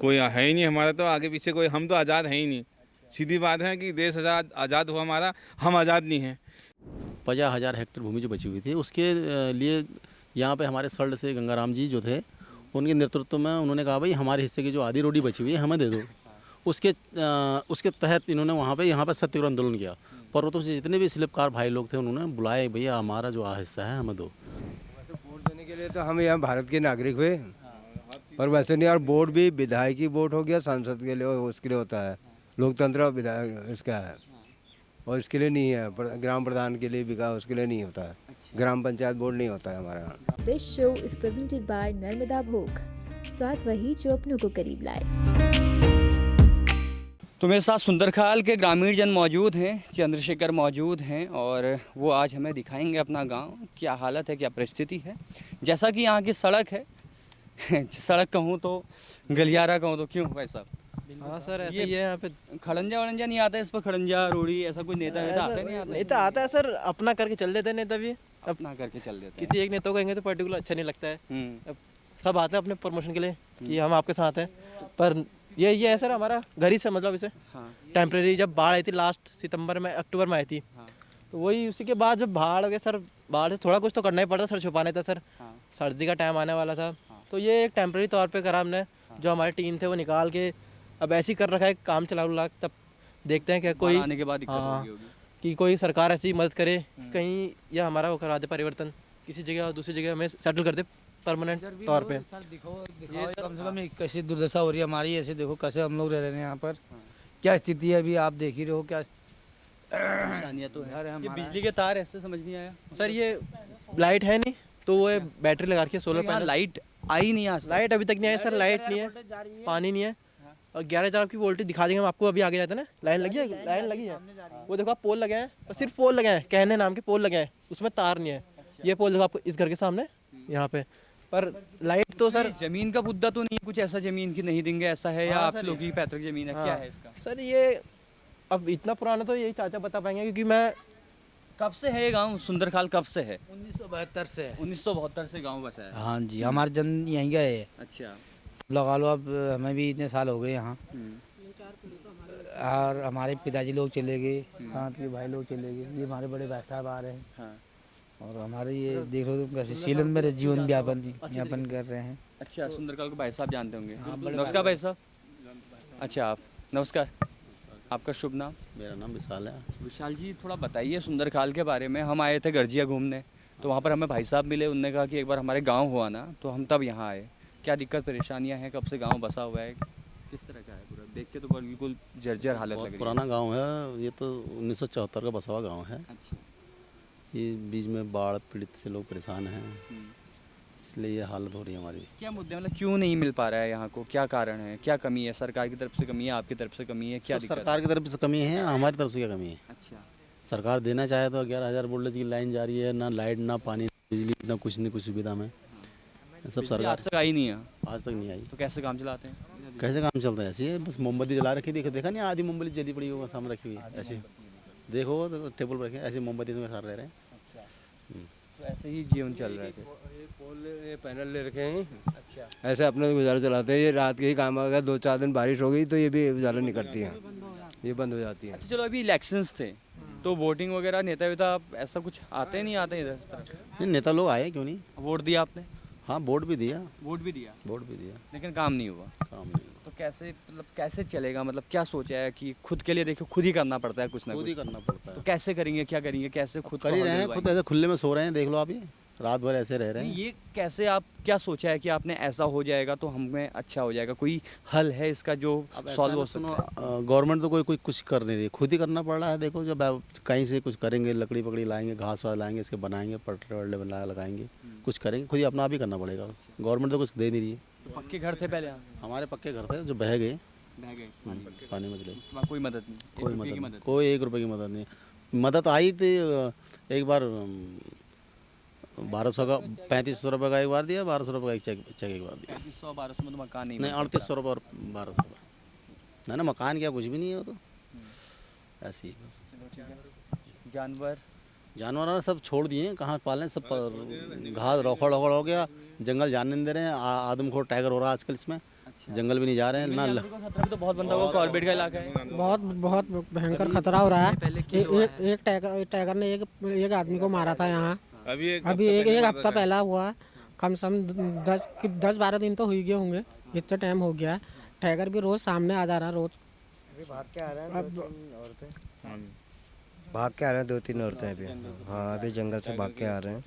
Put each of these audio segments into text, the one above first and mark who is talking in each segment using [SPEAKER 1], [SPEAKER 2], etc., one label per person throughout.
[SPEAKER 1] कोई है ही नहीं हमारा, तो आगे पीछे कोई, हम तो आज़ाद हैं ही नहीं। सीधी बात है कि देश आज़ाद हुआ हमारा, हम आज़ाद नहीं हैं।
[SPEAKER 2] 50,000 हेक्टेयर भूमि जो बची हुई थी उसके लिए यहाँ पे हमारे सल्ट से गंगाराम जी जो थे, उनके नेतृत्व में उन्होंने कहा भाई हमारे हिस्से की जो आधी रोटी बची हुई है हमें दे दो। उसके तहत इन्होंने यहाँ पे सत्याग्रह आंदोलन किया। पर्वतों से जितने भी स्लिपकार भाई लोग थे उन्होंने बुलाए, भैया हमारा जो हिस्सा है हमें दो।
[SPEAKER 3] वोट देने के लिए तो हम यहाँ भारत के नागरिक हुए, पर वैसे नहीं। और वोट भी विधायकी वोट हो गया, सांसद के लिए उसके लिए होता है, लोकतंत्र विधायक इसका है, और इसके लिए नहीं है। ग्राम प्रधान के लिए विकास उसके लिए नहीं होता है, ग्राम पंचायत बोर्ड नहीं होता है हमारे यहाँ।
[SPEAKER 4] This show is presented by Narmada भोग, स्वाद वही जो अपनों को करीब लाए।
[SPEAKER 5] तो मेरे साथ सुंदरखाल के ग्रामीण जन मौजूद हैं, चंद्रशेखर मौजूद हैं, और वो आज हमें दिखाएंगे अपना गांव, क्या हालत है, क्या परिस्थिति है। जैसा कि यहाँ की सड़क है सड़क कहूँ तो गलियारा कहूँ तो, क्यों भाई साहब?
[SPEAKER 6] हाँ सर, ऐसे ही है यहाँ पे।
[SPEAKER 5] खड़ंजा वड़ंजा नहीं आता है इस पर? खड़ंजा रोड़ी ऐसा कोई नेता वेता आता नहीं? आता
[SPEAKER 6] नेता आता है सर, अपना करके चल देते हैं नेता भी।
[SPEAKER 5] अपना करके चल देते हैं।
[SPEAKER 6] किसी एक नेता को कहेंगे तो पर्टिकुलर अच्छा नहीं लगता है। अब सब आते हैं अपने प्रमोशन के लिए कि हम आपके साथ हैं, पर ये है सर हमारा घर ही से, मतलब इसे टेम्परेरी। जब बाढ़ आई थी लास्ट सितंबर में, अक्टूबर में आई थी, तो वही उसी के बाद जब बाढ़ हो गया सर, बाढ़ से थोड़ा कुछ तो करना ही पड़ता सर, छुपाने था सर। सर्दी का टाइम आने वाला था, तो ये एक टेम्परेरी तौर पे करा हमने। जो हमारे टीम थे वो निकाल के अब ऐसे ही कर रखा है काम चलाऊ लाख। तब देखते हैं क्या कोई
[SPEAKER 5] आने के बाद दिक्कत होगी
[SPEAKER 6] कि कोई सरकार ऐसी मदद करे कहीं, या हमारा वो करा दे परिवर्तन, किसी जगह और दूसरी जगह हमें सेटल कर दे परमानेंट तौर पे।
[SPEAKER 7] सर दिखो कम से कम कैसी दुर्दशा हो रही है हमारी, ऐसे देखो कैसे हम लोग रह रहे हैं यहाँ पर, क्या स्थिति है अभी आप देख ही रहे हो। क्या
[SPEAKER 5] परेशानियाँ तो है। ये बिजली के तार ऐसे समझ नहीं आया
[SPEAKER 6] सर, ये लाइट है नहीं, तो वो बैटरी लगा रखी है, सोलर पैनल।
[SPEAKER 5] लाइट आई नहीं आज?
[SPEAKER 6] लाइट अभी तक नहीं आई सर, लाइट नहीं है, पानी नहीं है। और 11,000 की वोल्टेज दिखा देंगे हम आपको, अभी आगे जाते हैं ना। लाइन लगी है, वो देखो आप पोल लगे हैं, और सिर्फ पोल लगे हैं, कहने नाम के पोल लगे हैं, उसमें तार नहीं है। ये पोल देखो आपको इस घर के सामने यहाँ पे, पर लाइट तो सर।
[SPEAKER 5] जमीन का मुद्दा तो नहीं है कुछ ऐसा, जमीन की नहीं देंगे ऐसा है, या आप लोगों की पैतृक जमीन है? क्या है इसका
[SPEAKER 6] सर? ये अब इतना पुराना तो यही चाचा बता पाएंगे, क्योंकि मैं
[SPEAKER 5] कब से है ये गांव सुंदरखाल, कब से है?
[SPEAKER 7] 1972 से है।
[SPEAKER 5] 1972 से गांव बसा है?
[SPEAKER 7] हाँ जी, हमारा जन्म यहीं का है।
[SPEAKER 5] अच्छा,
[SPEAKER 7] लगा लो, अब हमें भी इतने साल हो गए यहाँ, और हमारे पिताजी लोग चले गए, साथ के भाई लोग चले गए, ये हमारे बड़े भाई साहब आ रहे हैं।
[SPEAKER 5] हाँ।
[SPEAKER 7] और हमारे ये देख लो कैसे शीलन में जीवन यापन कर रहे हैं।
[SPEAKER 5] अच्छा, सुंदरकाल को भाई साहब जानते होंगे। नमस्कार भाई साहब। अच्छा, आप नमस्कार, आपका शुभ नाम?
[SPEAKER 2] मेरा नाम विशाल है।
[SPEAKER 5] विशाल जी, थोड़ा बताइए सुंदरखाल के बारे में। हम आए थे गर्जिया घूमने, तो वहाँ पर हमें भाई साहब मिले, उन्होंने कहा कि एक बार हमारे गांव हुआ ना, तो हम तब यहाँ आए। क्या दिक्कत परेशानियाँ हैं, कब से गांव बसा हुआ है, किस तरह का है पूरा? देख के तो बिल्कुल जर्जर हालत लग रही है।
[SPEAKER 2] पुराना गांव है ये तो, 1974 का बसा हुआ गाँव है।
[SPEAKER 5] अच्छा,
[SPEAKER 2] ये बीच में बाढ़ पीड़ित से लोग परेशान हैं, इसलिए ये हालत हो रही है हमारी।
[SPEAKER 5] क्या मुद्दे, मतलब क्यों नहीं मिल पा रहा है यहाँ को, क्या कारण है, क्या कमी है? सरकार की तरफ से कमी है, आपकी तरफ से कमी है, क्या दिक्कत है?
[SPEAKER 2] सरकार की तरफ से कमी है, हमारी तरफ से क्या कमी है?
[SPEAKER 5] अच्छा,
[SPEAKER 2] सरकार देना चाहे तो 11,000 वोल्टेज की लाइन जा रही है, ना लाइट ना पानी बिजली ना कुछ नहीं, कुछ सुविधा में सब सरकार
[SPEAKER 5] आज तक आई नहीं है।
[SPEAKER 2] आज तक नहीं आई।
[SPEAKER 5] तो कैसे काम चलाते हैं?
[SPEAKER 2] कैसे काम चलता है? ऐसे ही बस मोमबत्ती जला रखी, देखा नहीं, आधी मोमबत्ती जली पड़ी वो सामने रखी हुई है, ऐसे देखो तो टेबल पर रखे, ऐसे मोमबत्ती में साथ रह रहे हैं।
[SPEAKER 5] तो ऐसे ही जीवन चल रहा है।
[SPEAKER 3] पोल ये पैनल ले रखे हैं। अच्छा, ऐसे अपने गुजारा चलाते हैं। ये रात के ही काम, अगर 2-4 दिन बारिश हो गई तो ये भी उजाला नहीं करती हैं, ये बंद हो जाती है।
[SPEAKER 5] अच्छा चलो, अभी इलेक्शंस थे तो वोटिंग वगैरह, नेता वेता ऐसा कुछ आते नहीं आते इधर? इस तरह
[SPEAKER 2] नहीं, नेता लोग आए क्यों नहीं,
[SPEAKER 5] वोट दिया आपने?
[SPEAKER 2] हाँ वोट भी दिया,
[SPEAKER 5] वोट भी दिया, लेकिन काम नहीं हुआ।
[SPEAKER 2] काम नहीं,
[SPEAKER 5] तो कैसे, मतलब कैसे चलेगा? मतलब क्या सोचा है कि खुद के लिए देखो, खुद ही करना पड़ता है कुछ ना
[SPEAKER 2] खुद
[SPEAKER 5] कुछ,
[SPEAKER 2] ही करना पड़ता
[SPEAKER 5] तो
[SPEAKER 2] है।
[SPEAKER 5] कैसे करेंगे, क्या करेंगे, कैसे खुद
[SPEAKER 2] कर ही रहे हैं, खुद ऐसे खुले में सो रहे हैं, देख लो आप, ये रात भर ऐसे रह रहे हैं।
[SPEAKER 5] ये कैसे, आप क्या सोचा है कि आपने ऐसा हो जाएगा तो हमें अच्छा हो जाएगा? कोई हल है इसका जो सॉल्व हो सकता है?
[SPEAKER 2] गवर्नमेंट तो कोई कुछ कर नहीं रही, खुद ही करना पड़ रहा है। देखो जब कहीं से कुछ करेंगे, लकड़ी पकड़ी लाएंगे, घास वास लाएंगे, इसके बनाएंगे, पटरे वटरे बना लगाएंगे, कुछ करेंगे, खुद ही अपना आप ही करना पड़ेगा। गवर्नमेंट तो कुछ दे नहीं रही है।
[SPEAKER 5] तो पक्के घर थे पहले?
[SPEAKER 2] हमारे पक्के घर थे जो बह गए पानी में चले,
[SPEAKER 5] कोई मदद नहीं?
[SPEAKER 2] कोई मदद, कोई 1 रुपये की मदद नहीं। मदद आई थी एक बार, 1200 का, 3500 रुपये का एक बार दिया, 1200 रुपये का चेक एक बार दिया।
[SPEAKER 5] 3500-1200 में तो मकान नहीं?
[SPEAKER 2] 3800 रुपये और 1200 रुपये। ना मकान क्या, कुछ भी नहीं है वो तो, ऐसे ही बस। जानवर सब छोड़ दिए, कहाँ पालें, सब घास रोखड़ हो गया, जंगल जाने नहीं दे रहे हैं, आदमखोर टाइगर हो रहा है आजकल इसमें। जंगल भी नहीं जा रहे हैं ना।
[SPEAKER 5] खतरा भी तो बहुत बनता होगा, कॉर्बेट का इलाका है।
[SPEAKER 8] बहुत बहुत भयंकर खतरा हो रहा है। एक टाइगर ने एक आदमी को मारा था यहाँ, अभी एक हफ्ता पहला हुआ है। कम से कम 10-12 दिन तो हुई गए होंगे, इतना टाइम हो गया है। टाइगर भी रोज सामने आ जा रहा है, रोज
[SPEAKER 3] भाग के आ रहे हैं 2-3 औरतें, भाग के आ रहे हैं 2-3 औरतें अभी। हाँ, अभी जंगल से भाग के आ रहे हैं।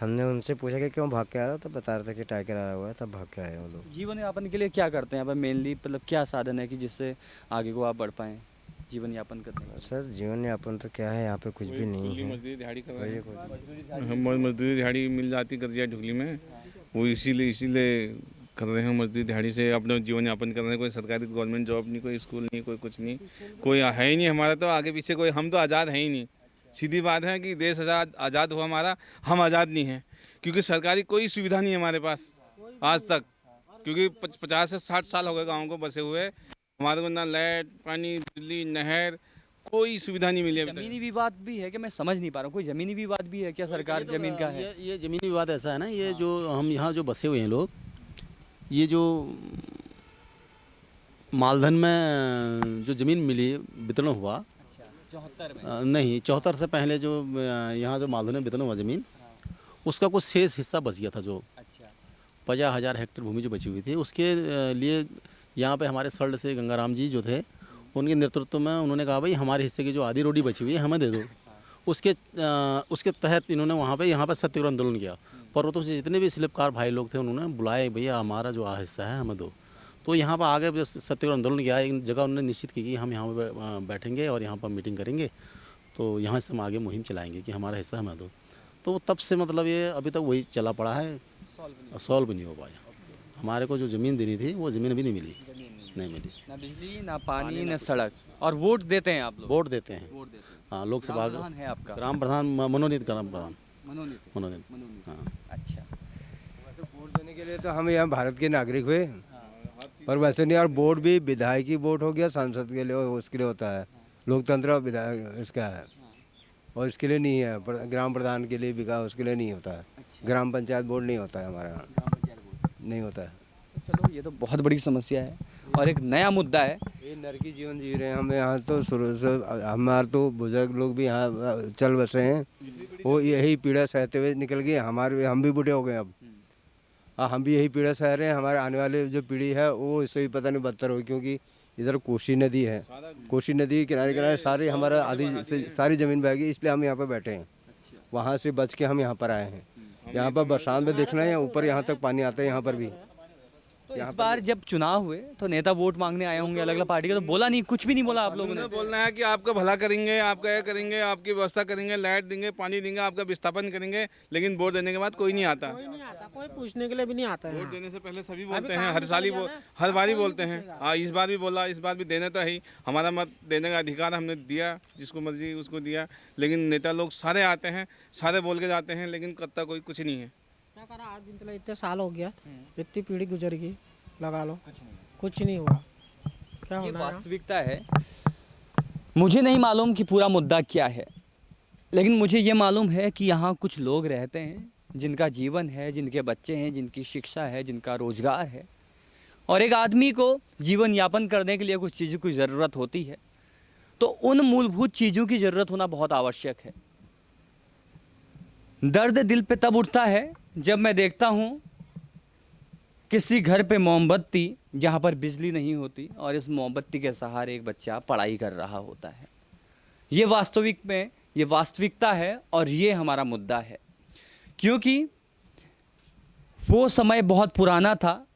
[SPEAKER 3] हमने उनसे पूछा कि क्यों भाग के आ रहा हो, तो बता रहे थे कि टाइगर आया हुआ है, तब भाग के आए वो लोग।
[SPEAKER 5] जीवन यापन के लिए क्या करते हैं यहाँ पर मेनली, मतलब क्या साधन है कि जिससे आगे को आप बढ़ पाएँ जीवन यापन करने का?
[SPEAKER 3] सर जीवन यापन तो क्या है, यहाँ पे कुछ भी नहीं है।
[SPEAKER 1] मजदूरी दिहाड़ी कर रहे हैं, हम मजदूरी दिहाड़ी मिल जाती कर्जिया ढुगली में, वो इसीलिए कर रहे हैं। मजदूरी दिहाड़ी से अपना जीवन यापन कर रहे हैं। कोई सरकारी गवर्नमेंट जॉब नहीं, कोई स्कूल नहीं, कोई कुछ नहीं, कोई है ही नहीं हमारा। तो आगे पीछे कोई, हम तो आज़ाद हैं ही नहीं। सीधी बात है कि देश आज़ाद हुआ हमारा, हम आज़ाद नहीं हैं, क्योंकि सरकारी कोई सुविधा नहीं है हमारे पास आज तक। क्योंकि 50 से 60 साल हो गए गाँव को बसे हुए, हमारे को ना लाइट, पानी, बिजली, नहर, कोई सुविधा नहीं मिली अभी तक।
[SPEAKER 5] जमीनी विवाद भी है कि मैं समझ नहीं पा रहा हूँ, कोई जमीनी विवाद भी है क्या? सरकार जमीन का है?
[SPEAKER 2] ये जमीनी विवाद ऐसा है ना, ये जो हम यहाँ जो बसे हुए हैं लोग, ये जो मालधन में जो ज़मीन मिली वितरण हुआ,
[SPEAKER 5] 74 में
[SPEAKER 2] नहीं 74 से पहले जो यहाँ जो मालधन में वितरण हुआ ज़मीन, उसका कुछ शेष हिस्सा बच गया था। जो 50,000 हेक्टेयर भूमि जो बची हुई थी, उसके लिए यहाँ पे हमारे सल्ट से गंगाराम जी जो थे, उनके नेतृत्व में उन्होंने कहा भाई हमारे हिस्से की जो आधी रोटी बची हुई है हमें दे दो। उसके तहत इन्होंने यहाँ पे सत्याग्रह आंदोलन किया। पर्वतों से जितने भी शिल्पकार भाई लोग थे, उन्होंने बुलाए भैया हमारा जो हिस्सा है हमें दो। तो यहाँ पर आगे सत्याग्रह आंदोलन किया, एक जगह उन्होंने निश्चित की कि हम यहाँ पर बैठेंगे और यहाँ पर मीटिंग करेंगे, तो यहाँ से हम आगे मुहिम चलाएंगे कि हमारा हिस्सा हमें दो। तो तब से मतलब ये अभी तक वही चला पड़ा है, सॉल्व भी नहीं हो पाया। हमारे को जो ज़मीन देनी थी वो ज़मीन भी नहीं मिली, नहीं मिली,
[SPEAKER 5] ना बिजली, ना पानी, ना सड़क। और वोट देते हैं आप लोग?
[SPEAKER 2] वोट देते हैं,
[SPEAKER 5] वोट देते हैं।
[SPEAKER 2] हाँ। लोकसभा
[SPEAKER 5] ग्राम प्रधान है आपका?
[SPEAKER 2] ग्राम प्रधान मनोनीत ग्राम प्रधान,
[SPEAKER 5] मनोनीत।
[SPEAKER 2] हाँ।
[SPEAKER 5] अच्छा,
[SPEAKER 3] वोट देने के लिए तो हम यहाँ भारत के नागरिक हुए, और वैसे नहीं। और वोट भी विधायकी वोट हो गया, सांसद के लिए उसके लिए होता है। लोकतंत्र विधायक इसका है, और इसके लिए नहीं है। ग्राम प्रधान के लिए विकास उसके लिए नहीं होता है। ग्राम पंचायत बोर्ड नहीं होता है हमारे यहाँ, नहीं होता है।
[SPEAKER 5] चलो ये तो बहुत बड़ी समस्या है और एक नया मुद्दा है।
[SPEAKER 3] ये नरकी जीवन जी रहे हैं हम यहाँ। तो शुरू से हमारे तो बुजुर्ग लोग भी यहाँ चल बसे हैं, वो यही पीड़ा सहते हुए निकल गए। हम भी बूढ़े हो गए अब, हम भी यही पीड़ा सह रहे हैं। हमारे आने वाले जो पीढ़ी है वो इससे भी पता नहीं बदतर होगी, क्योंकि इधर कोसी नदी है, कोसी नदी के किनारे किनारे सारी हमारा आधी से सारी ज़मीन बह गई, इसलिए हम यहाँ पर बैठे हैं। वहाँ से बच के हम यहाँ पर आए हैं। यहाँ पर बरसात में देखना है, ऊपर यहाँ तक पानी आता है, यहाँ पर भी।
[SPEAKER 5] तो इस बार जब चुनाव हुए तो नेता वोट मांगने आए होंगे अलग अलग पार्टी के, तो बोला नहीं, कुछ भी नहीं बोला आप लोगों ने?
[SPEAKER 1] बोलना है कि आपका भला करेंगे, आपका यह करेंगे, आपकी व्यवस्था करेंगे, लाइट देंगे, पानी देंगे, आपका विस्थापन करेंगे, लेकिन वोट देने के बाद कोई नहीं आता।
[SPEAKER 8] कोई पूछने के लिए भी नहीं आता है।
[SPEAKER 1] वोट देने से पहले सभी बोलते हैं, हर बार ही बोलते हैं। हाँ, इस बार भी बोला, इस बार भी देने तो है। हमारा मत देने का अधिकार हमने दिया, जिसको मर्जी उसको दिया, लेकिन नेता लोग सारे आते हैं, सारे बोल के जाते हैं, लेकिन करता कोई कुछ नहीं है।
[SPEAKER 8] क्या करा, आज दिन चला, इतने साल हो गया, इतनी पीढ़ी गुजर गई, लगा लो, कुछ नहीं हुआ। क्या
[SPEAKER 5] ये
[SPEAKER 8] होना है?
[SPEAKER 5] वास्तविकता है। मुझे नहीं मालूम कि पूरा मुद्दा क्या है, लेकिन मुझे ये मालूम है कि यहाँ कुछ लोग रहते हैं जिनका जीवन है, जिनके बच्चे हैं, जिनकी शिक्षा है, जिनका रोजगार है, और एक आदमी को जीवन यापन करने के लिए कुछ चीज़ों की ज़रूरत होती है। तो उन मूलभूत चीज़ों की ज़रूरत होना बहुत आवश्यक है। दर्द दिल पे तब उठता है जब मैं देखता हूँ किसी घर पे मोमबत्ती जहाँ पर बिजली नहीं होती, और इस मोमबत्ती के सहारे एक बच्चा पढ़ाई कर रहा होता है। ये वास्तविकता है और ये हमारा मुद्दा है, क्योंकि वो समय बहुत पुराना था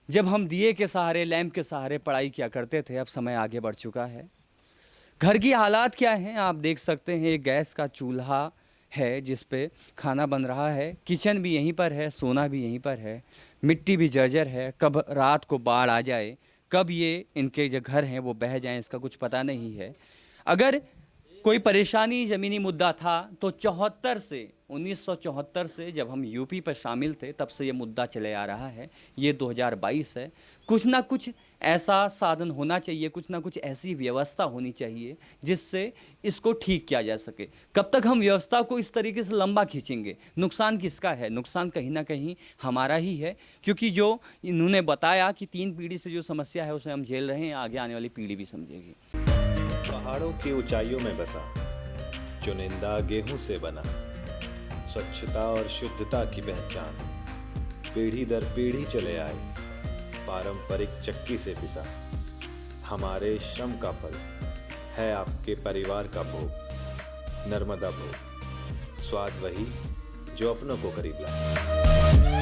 [SPEAKER 5] जब हम दिए के सहारे, लैंप के सहारे पढ़ाई किया करते थे। अब समय आगे बढ़ चुका है। घर की हालात क्या हैं आप देख सकते हैं। एक गैस का चूल्हा है जिस पे खाना बन रहा है, किचन भी यहीं पर है, सोना भी यहीं पर है, मिट्टी भी जर्जर है। कब रात को बाढ़ आ जाए, कब ये इनके जो घर हैं वो बह जाएं, इसका कुछ पता नहीं है। अगर कोई परेशानी ज़मीनी मुद्दा था तो 1974 से जब हम यूपी पर शामिल थे तब से ये मुद्दा चले आ रहा है। ये 2022 है। कुछ ना कुछ ऐसा साधन होना चाहिए, कुछ ना कुछ ऐसी व्यवस्था होनी चाहिए जिससे इसको ठीक किया जा सके। कब तक हम व्यवस्था को इस तरीके से लंबा खींचेंगे? नुकसान किसका है? नुकसान कहीं ना कहीं हमारा ही है, क्योंकि जो इन्होंने बताया कि 3 पीढ़ी से जो समस्या है उसे हम झेल रहे हैं, आगे आने वाली पीढ़ी भी समझेगी।
[SPEAKER 9] पहाड़ों की ऊंचाइयों में बसा, चुनिंदा गेहूं से बना, स्वच्छता और शुद्धता की पहचान, पीढ़ी दर पीढ़ी चले आए, पारंपरिक चक्की से पिसा, हमारे श्रम का फल है आपके परिवार का भोग, नर्मदा भोग, स्वाद वही जो अपनों को करीब लाए।